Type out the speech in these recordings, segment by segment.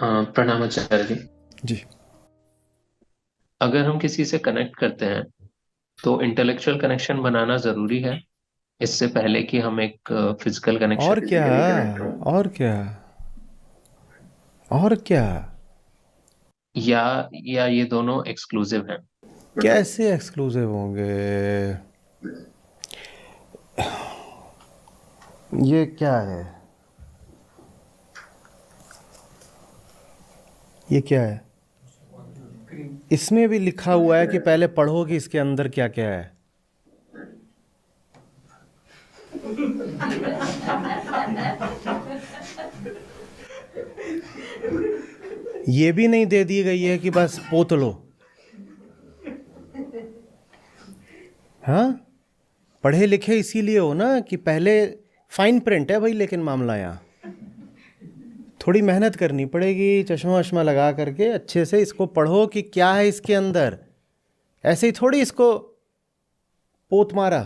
प्रणाम आचार्य जी। जी। अगर हम किसी से कनेक्ट करते हैं तो इंटेलेक्चुअल कनेक्शन बनाना जरूरी है, इससे पहले कि हम एक फिजिकल कनेक्शन और क्या? फिजिकली कनेक्ट हो। और क्या? और क्या? या ये दोनों एक्सक्लूसिव हैं। कैसे एक्सक्लूसिव होंगे? ये क्या है? ये क्या है? इसमें भी लिखा हुआ है कि पहले पढ़ो कि इसके अंदर क्या क्या है। ये भी नहीं दे दी गई है कि बस पोत लो। हाँ, पढ़े लिखे इसीलिए हो ना कि पहले फाइन प्रिंट है भाई, लेकिन मामला यहाँ थोड़ी मेहनत करनी पड़ेगी, चश्मा वश्मा लगा करके अच्छे से इसको पढ़ो कि क्या है इसके अंदर। ऐसे ही थोड़ी इसको पोत मारा।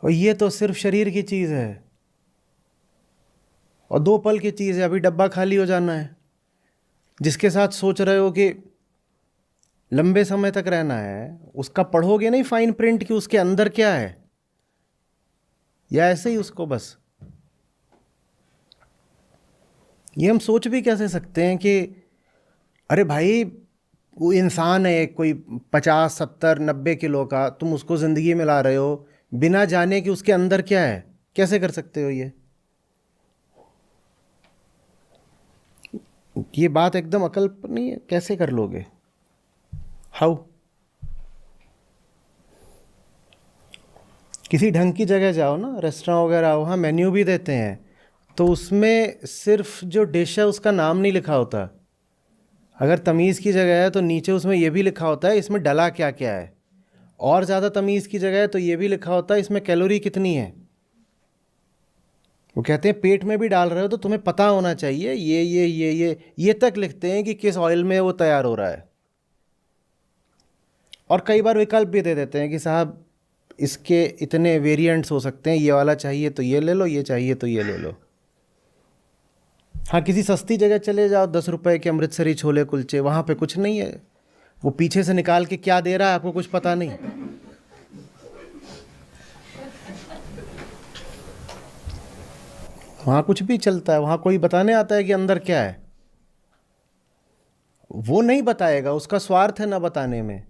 और ये तो सिर्फ शरीर की चीज़ है और 2 पल की चीज़ है, अभी डब्बा खाली हो जाना है। जिसके साथ सोच रहे हो कि लंबे समय तक रहना है, उसका पढ़ोगे नहीं फाइन प्रिंट कि उसके अंदर क्या है, या ऐसे ही उसको बस। ये हम सोच भी कैसे सकते हैं कि अरे भाई, वो इंसान है कोई 50 70 90 किलो का, तुम उसको ज़िंदगी में ला रहे हो बिना जाने कि उसके अंदर क्या है। कैसे कर सकते हो ये बात एकदम अकल्पनीय है। कैसे कर लोगे? हाउ? किसी ढंग की जगह जाओ ना, रेस्टोरेंट वगैरह, वहाँ मेन्यू भी देते हैं, तो उसमें सिर्फ जो डिश है उसका नाम नहीं लिखा होता। अगर तमीज़ की जगह है तो नीचे उसमें यह भी लिखा होता है इसमें डला क्या क्या है। और ज़्यादा तमीज़ की जगह है तो ये भी लिखा होता है इसमें कैलोरी कितनी है। वो कहते हैं पेट में भी डाल रहे हो तो तुम्हें पता होना चाहिए, ये तक लिखते हैं कि किस ऑयल में वो तैयार हो रहा है। और कई बार विकल्प भी दे देते हैं कि साहब इसके इतने वेरिएंट्स हो सकते हैं, ये वाला चाहिए तो ये ले लो, ये चाहिए तो ये ले लो। हाँ, किसी सस्ती जगह चले जाओ, 10 रुपए के अमृतसरी छोले कुलचे, वहाँ पे कुछ नहीं है। वो पीछे से निकाल के क्या दे रहा है आपको कुछ पता नहीं। वहाँ कुछ भी चलता है, वहाँ कोई बताने आता है कि अंदर क्या है। वो नहीं बताएगा, उसका स्वार्थ है ना बताने में।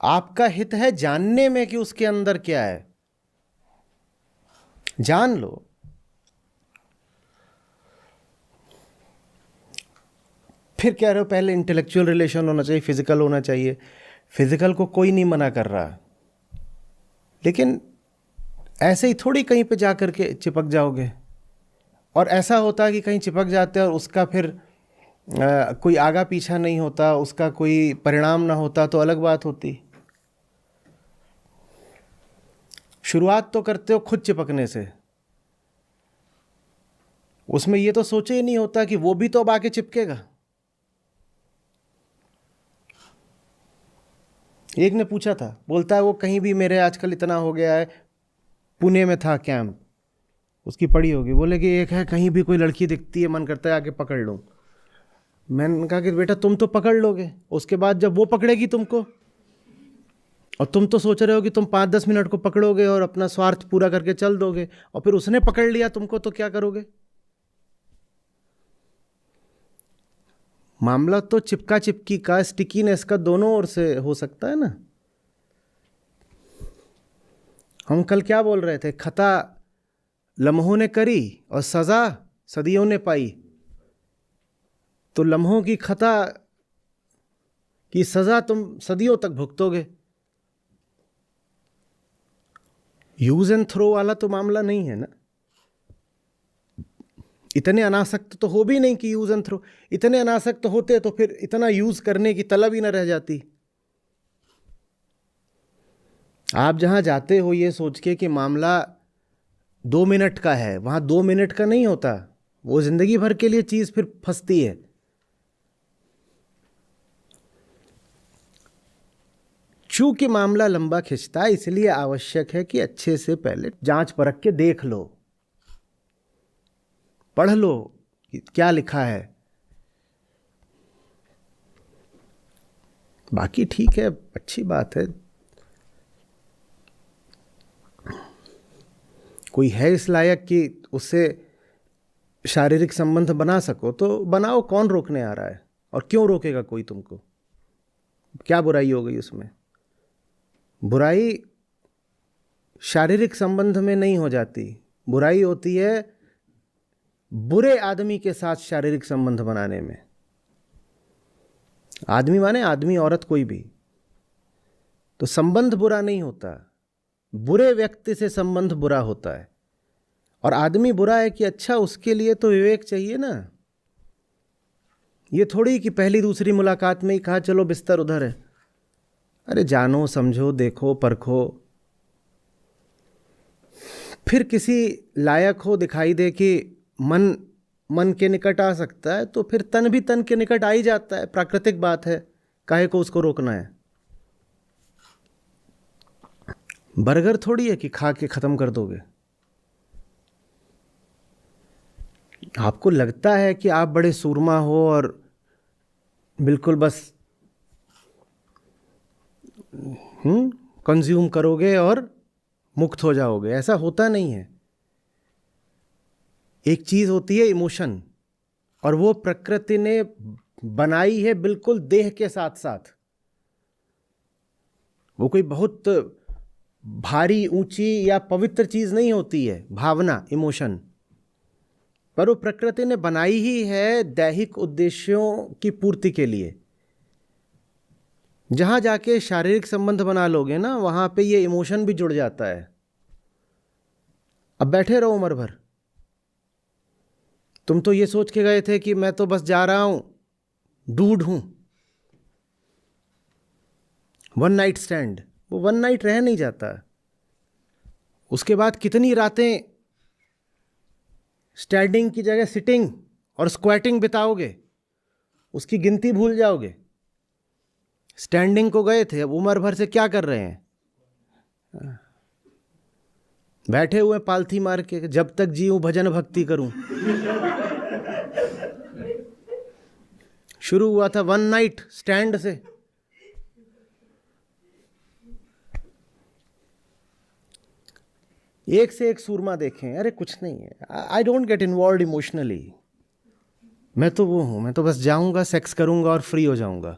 आपका हित है जानने में कि उसके अंदर क्या है। जान लो। फिर कह रहे हो पहले इंटेलेक्चुअल रिलेशन होना चाहिए, फिजिकल होना चाहिए। फिजिकल को कोई नहीं मना कर रहा, लेकिन ऐसे ही थोड़ी कहीं पे जा कर के चिपक जाओगे। और ऐसा होता है कि कहीं चिपक जाते हैं और उसका फिर कोई आगा पीछा नहीं होता, उसका कोई परिणाम ना होता तो अलग बात होती। शुरुआत तो करते हो खुद चिपकने से, उसमें ये तो सोचे ही नहीं होता कि वो भी तो अब आके चिपकेगा। एक ने पूछा था, बोलता है वो कहीं भी मेरे आजकल इतना हो गया है, पुणे में था कैंप, उसकी पड़ी होगी, बोले कि एक है कहीं भी कोई लड़की दिखती है मन करता है आके पकड़ लूं। मैंने कहा कि बेटा तुम तो पकड़ लोगे, उसके बाद जब वो पकड़ेगी तुमको, और तुम तो सोच रहे हो कि तुम 5 10 मिनट को पकड़ोगे और अपना स्वार्थ पूरा करके चल दोगे, और फिर उसने पकड़ लिया तुमको तो क्या करोगे? मामला तो चिपका चिपकी का, स्टिकीनेस का दोनों ओर से हो सकता है ना। हम कल क्या बोल रहे थे? खता लम्हों ने करी और सजा सदियों ने पाई। तो लम्हों की खता की सजा तुम सदियों तक भुगतोगे। यूज एंड थ्रो वाला तो मामला नहीं है ना। इतने अनासक्त तो हो भी नहीं कि यूज एंड थ्रो। इतने अनासक्त होते तो फिर इतना यूज करने की तलब ही ना रह जाती। आप जहां जाते हो ये सोच के कि मामला 2 मिनट का है, वहां 2 मिनट का नहीं होता, वो जिंदगी भर के लिए चीज फिर फंसती है। चूंकि मामला लंबा खिंचता है, इसलिए आवश्यक है कि अच्छे से पहले जांच परख के देख लो, पढ़ लो, कि क्या लिखा है। बाकी ठीक है, अच्छी बात है। कोई है इस लायक कि उससे शारीरिक संबंध बना सको तो बनाओ, कौन रोकने आ रहा है? और क्यों रोकेगा कोई तुमको? क्या बुराई हो गई उसमें? बुराई शारीरिक संबंध में नहीं हो जाती, बुराई होती है बुरे आदमी के साथ शारीरिक संबंध बनाने में। आदमी माने आदमी औरत कोई भी, तो संबंध बुरा नहीं होता, बुरे व्यक्ति से संबंध बुरा होता है। और आदमी बुरा है कि अच्छा, उसके लिए तो विवेक चाहिए ना। ये थोड़ी कि पहली दूसरी मुलाकात में ही कहा चलो बिस्तर उधर है। अरे जानो, समझो, देखो, परखो, फिर किसी लायक हो, दिखाई दे कि मन मन के निकट आ सकता है, तो फिर तन भी तन के निकट आ ही जाता है, प्राकृतिक बात है। काहे को उसको रोकना है? बर्गर थोड़ी है कि खा के खत्म कर दोगे। आपको लगता है कि आप बड़े सूरमा हो और बिल्कुल बस कंज्यूम करोगे और मुक्त हो जाओगे, ऐसा होता नहीं है। एक चीज होती है इमोशन, और वो प्रकृति ने बनाई है बिल्कुल देह के साथ साथ। वो कोई बहुत भारी, ऊंची या पवित्र चीज नहीं होती है भावना, इमोशन, पर वो प्रकृति ने बनाई ही है दैहिक उद्देश्यों की पूर्ति के लिए। जहां जाके शारीरिक संबंध बना लोगे ना, वहां पे ये इमोशन भी जुड़ जाता है। अब बैठे रहो उम्र भर, तुम तो ये सोच के गए थे कि मैं तो बस जा रहा हूं, डूड हूं, वन नाइट स्टैंड। वो वन नाइट रह नहीं जाता। उसके बाद कितनी रातें स्टैंडिंग की जगह सिटिंग और स्क्वैटिंग बिताओगे, उसकी गिनती भूल जाओगे। स्टैंडिंग को गए थे, अब उम्र भर से क्या कर रहे हैं? बैठे हुए पालथी मार के, जब तक जीऊं भजन भक्ति करूं। शुरू हुआ था वन नाइट स्टैंड से। एक से एक सूरमा देखें, अरे कुछ नहीं है, I don't get involve emotionally. मैं तो वो हूं, मैं तो बस जाऊंगा, सेक्स करूंगा और फ्री हो जाऊंगा।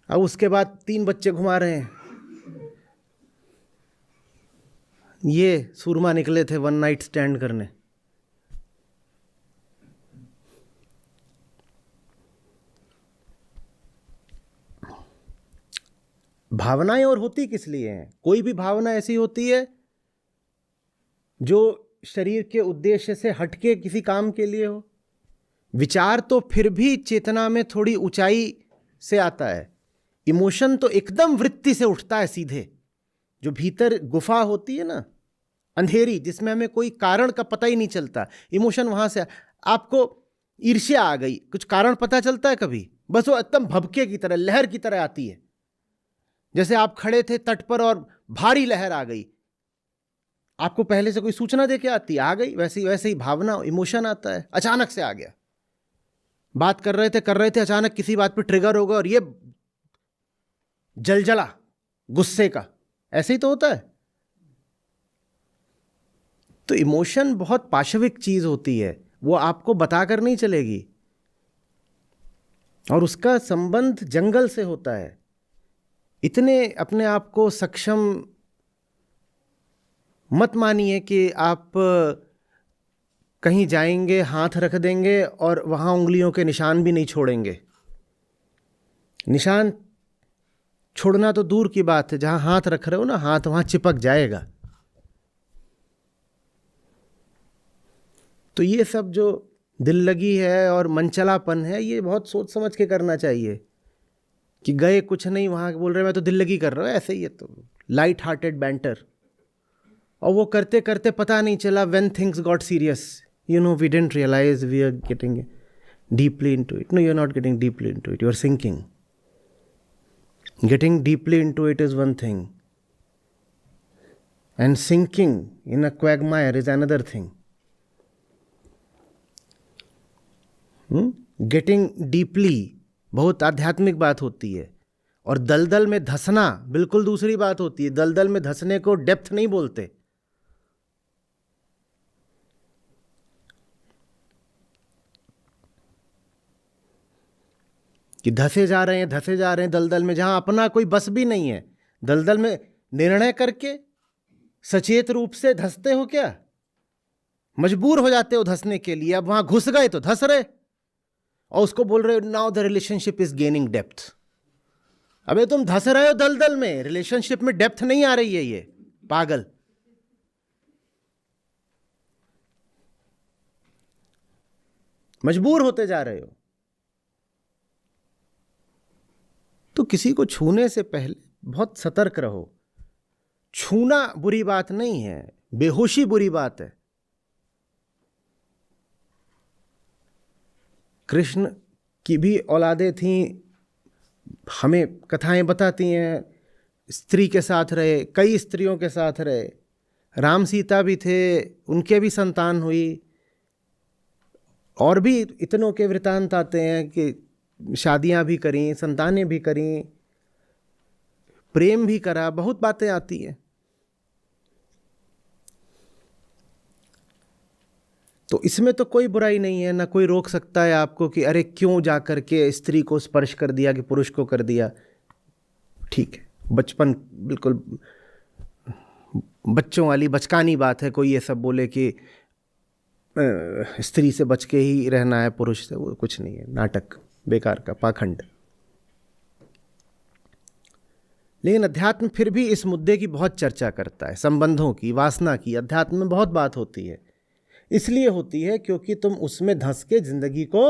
अब उसके बाद 3 बच्चे घुमा रहे हैं। ये सूरमा निकले थे वन नाइट स्टैंड करने। भावनाएं और होती किस लिए हैं? कोई भी भावना ऐसी होती है जो शरीर के उद्देश्य से हटके किसी काम के लिए हो। विचार तो फिर भी चेतना में थोड़ी ऊंचाई से आता है। इमोशन तो एकदम वृत्ति से उठता है सीधे। जो भीतर गुफा होती है ना, अंधेरी, जिसमें हमें कोई कारण का पता ही नहीं चलता, इमोशन वहां से। आपको ईर्ष्या आ गई, कुछ कारण पता चलता है कभी? बस वो एकदम भभके की तरह, लहर की तरह आती है। जैसे आप खड़े थे तट पर और भारी लहर आ गई, आपको पहले से कोई सूचना दे के आती, आ गई। वैसे ही भावना, इमोशन आता है, अचानक से आ गया। बात कर रहे थे, अचानक किसी बात पे ट्रिगर होगा और ये जलजला गुस्से का। ऐसे ही तो होता है। तो इमोशन बहुत पाशविक चीज होती है, वो आपको बताकर नहीं चलेगी। और उसका संबंध जंगल से होता है। इतने अपने आप को सक्षम मत मानिए कि आप कहीं जाएंगे, हाथ रख देंगे और वहां उंगलियों के निशान भी नहीं छोड़ेंगे। निशान छोड़ना तो दूर की बात है, जहां हाथ रख रहे हो ना, हाथ वहां चिपक जाएगा। तो ये सब जो दिल लगी है और मनचलापन है, ये बहुत सोच समझ के करना चाहिए। कि गए कुछ नहीं, वहां बोल रहे मैं तो दिल लगी कर रहा हूं, ऐसे ही है, तो लाइट हार्टेड बैंटर। और वो करते करते पता नहीं चला, when things got serious, we didn't realize we are getting deeply into it. No, you're not getting deeply into it, you're sinking. Getting deeply into it is one thing, and sinking in a quagmire is another thing. Getting deeply बहुत आध्यात्मिक बात होती है, और दलदल में धंसना बिल्कुल दूसरी बात होती है। दलदल में धंसने को डेप्थ नहीं बोलते। कि धंसे जा रहे हैं दलदल में, जहां अपना कोई बस भी नहीं है। दलदल में निर्णय करके सचेत रूप से धंसते हो क्या? मजबूर हो जाते हो धंसने के लिए। अब वहां घुस गए तो धंस रहे, और उसको बोल रहे हो now the relationship is gaining depth. अबे तुम धंस रहे हो दलदल में, रिलेशनशिप में डेप्थ नहीं आ रही है। ये पागल। मजबूर होते जा रहे हो। तो किसी को छूने से पहले बहुत सतर्क रहो। छूना बुरी बात नहीं है, बेहोशी बुरी बात है। कृष्ण की भी औलादें थीं, हमें कथाएं बताती हैं। स्त्री के साथ रहे, कई स्त्रियों के साथ रहे। राम सीता भी थे, उनके भी संतान हुई। और भी इतनों के वृतांत आते हैं कि शादियां भी करी, संतानें भी करी, प्रेम भी करा, बहुत बातें आती हैं। तो इसमें तो कोई बुराई नहीं है, ना कोई रोक सकता है आपको कि अरे क्यों जा करके स्त्री को स्पर्श कर दिया कि पुरुष को कर दिया। ठीक है, बचपन बिल्कुल बच्चों वाली बचकानी बात है। कोई ये सब बोले कि स्त्री से बच के ही रहना है, पुरुष से, वो कुछ नहीं है, नाटक बेकार का, पाखंड। लेकिन अध्यात्म फिर भी इस मुद्दे की बहुत चर्चा करता है, संबंधों की, वासना की। अध्यात्म में बहुत बात होती है। इसलिए होती है क्योंकि तुम उसमें धंस के जिंदगी को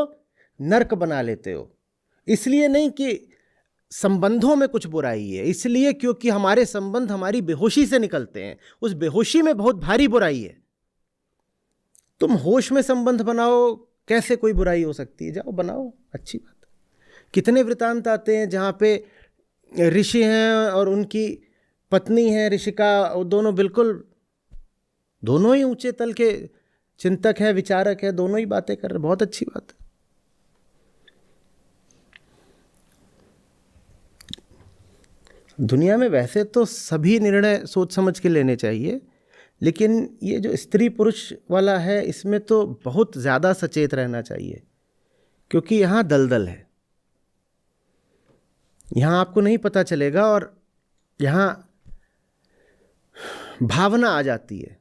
नर्क बना लेते हो। इसलिए नहीं कि संबंधों में कुछ बुराई है, इसलिए क्योंकि हमारे संबंध हमारी बेहोशी से निकलते हैं। उस बेहोशी में बहुत भारी बुराई है। तुम होश में संबंध बनाओ, कैसे कोई बुराई हो सकती है? जाओ बनाओ, अच्छी बात है। कितने वृतांत आते हैं जहाँ पे ऋषि हैं और उनकी पत्नी है ऋषिका, दोनों बिल्कुल, दोनों ही ऊंचे तल के चिंतक है, विचारक है, दोनों ही बातें कर रहे, बहुत अच्छी बात है। दुनिया में वैसे तो सभी निर्णय सोच समझ के लेने चाहिए, लेकिन ये जो स्त्री पुरुष वाला है, इसमें तो बहुत ज़्यादा सचेत रहना चाहिए, क्योंकि यहाँ दलदल है। यहाँ आपको नहीं पता चलेगा, और यहाँ भावना आ जाती है।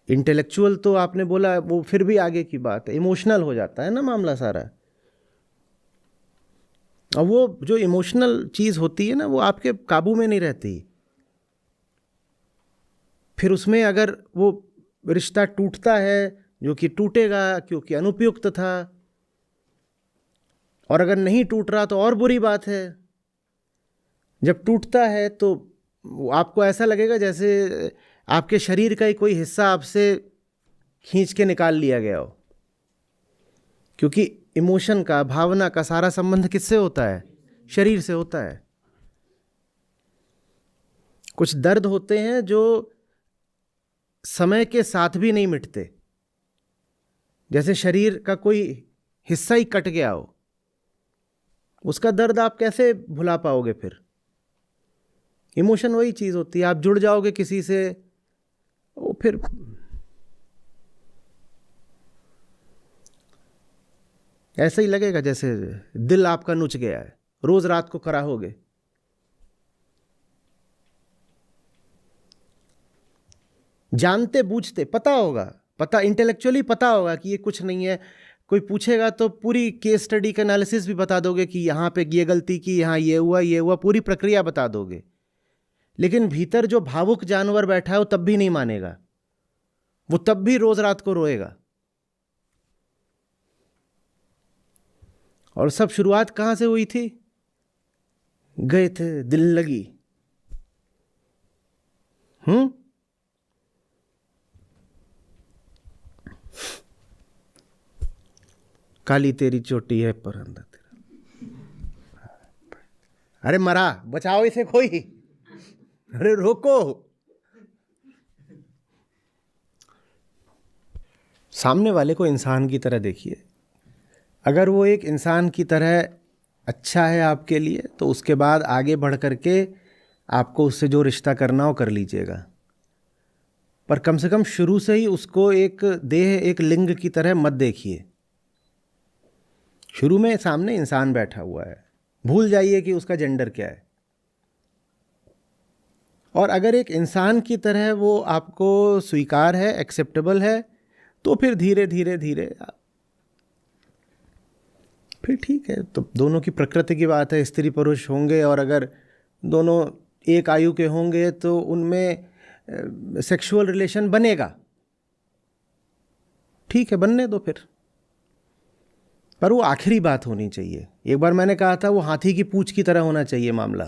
इंटेलेक्चुअल तो आपने बोला, वो फिर भी आगे की बात है। इमोशनल हो जाता है ना मामला सारा। और वो जो इमोशनल चीज़ होती है ना, वो आपके काबू में नहीं रहती। फिर उसमें अगर वो रिश्ता टूटता है, जो कि टूटेगा क्योंकि अनुपयुक्त था, और अगर नहीं टूट रहा तो और बुरी बात है। जब टूटता है तो आपको ऐसा लगेगा जैसे आपके शरीर का ही कोई हिस्सा आपसे खींच के निकाल लिया गया हो। क्योंकि इमोशन का, भावना का सारा संबंध किससे होता है? शरीर से होता है। कुछ दर्द होते हैं जो समय के साथ भी नहीं मिटते, जैसे शरीर का कोई हिस्सा ही कट गया हो। उसका दर्द आप कैसे भुला पाओगे? फिर इमोशन वही चीज होती है। आप जुड़ जाओगे किसी से, वो फिर ऐसा ही लगेगा जैसे दिल आपका नुच गया है, रोज रात को कराहोगे। जानते बूझते, पता होगा, पता इंटेलेक्चुअली पता होगा कि ये कुछ नहीं है। कोई पूछेगा तो पूरी केस स्टडी का एनालिसिस भी बता दोगे कि यहाँ पे ये गलती की, यहाँ ये हुआ, पूरी प्रक्रिया बता दोगे। लेकिन भीतर जो भावुक जानवर बैठा है वो तब भी नहीं मानेगा, वो तब भी रोज रात को रोएगा। और सब शुरुआत कहां से हुई थी? गए थे दिल लगी। काली तेरी चोटी है पर अंधा तेरा। अरे मरा, बचाओ इसे कोई, अरे रोको। सामने वाले को इंसान की तरह देखिए, अगर वो एक इंसान की तरह अच्छा है आपके लिए तो उसके बाद आगे बढ़ करके आपको उससे जो रिश्ता करना हो कर लीजिएगा, पर कम से कम शुरू से ही उसको एक देह, एक लिंग की तरह मत देखिए। शुरू में सामने इंसान बैठा हुआ है, भूल जाइए कि उसका जेंडर क्या है। और अगर एक इंसान की तरह वो आपको स्वीकार है, एक्सेप्टेबल है, तो फिर धीरे धीरे धीरे फिर ठीक है। तो दोनों की प्रकृति की बात है, स्त्री पुरुष होंगे, और अगर दोनों एक आयु के होंगे तो उनमें सेक्सुअल रिलेशन बनेगा, ठीक है, बनने दो फिर। पर वो आखिरी बात होनी चाहिए। एक बार मैंने कहा था वो हाथी की पूंछ की तरह होना चाहिए मामला,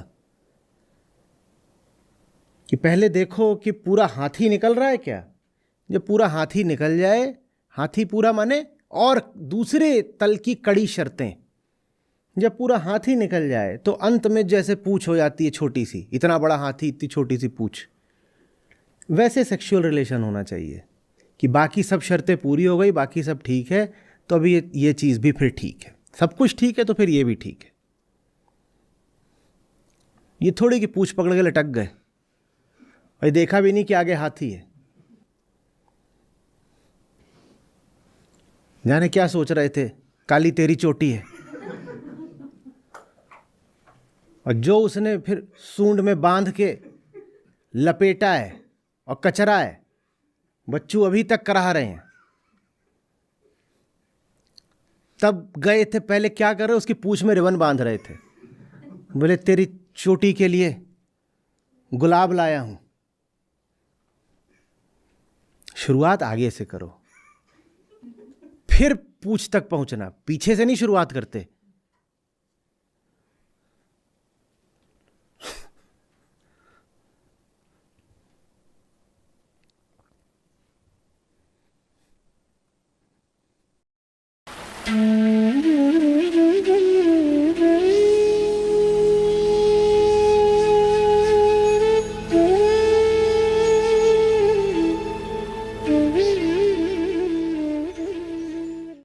कि पहले देखो कि पूरा हाथी निकल रहा है क्या। जब पूरा हाथी निकल जाए, हाथी पूरा माने और दूसरे तल की कड़ी शर्तें, जब पूरा हाथी निकल जाए तो अंत में जैसे पूंछ हो जाती है छोटी सी, इतना बड़ा हाथी इतनी छोटी सी पूंछ, वैसे सेक्सुअल रिलेशन होना चाहिए कि बाकी सब शर्तें पूरी हो गई, बाकी सब ठीक है, तो अभी ये चीज़ भी फिर ठीक है, सब कुछ ठीक है तो फिर ये भी ठीक है। ये थोड़ी कि पूंछ पकड़ के लटक गए और देखा भी नहीं कि आगे हाथी है, जाने क्या सोच रहे थे, काली तेरी चोटी है। और जो उसने फिर सूंड में बांध के लपेटा है और कचरा है, बच्चू अभी तक कराह रहे हैं। तब गए थे, पहले क्या कर रहे, उसकी पूंछ में रिबन बांध रहे थे, बोले तेरी चोटी के लिए गुलाब लाया हूं। शुरुआत आगे से करो, फिर पूंछ तक पहुंचना, पीछे से नहीं शुरुआत करते।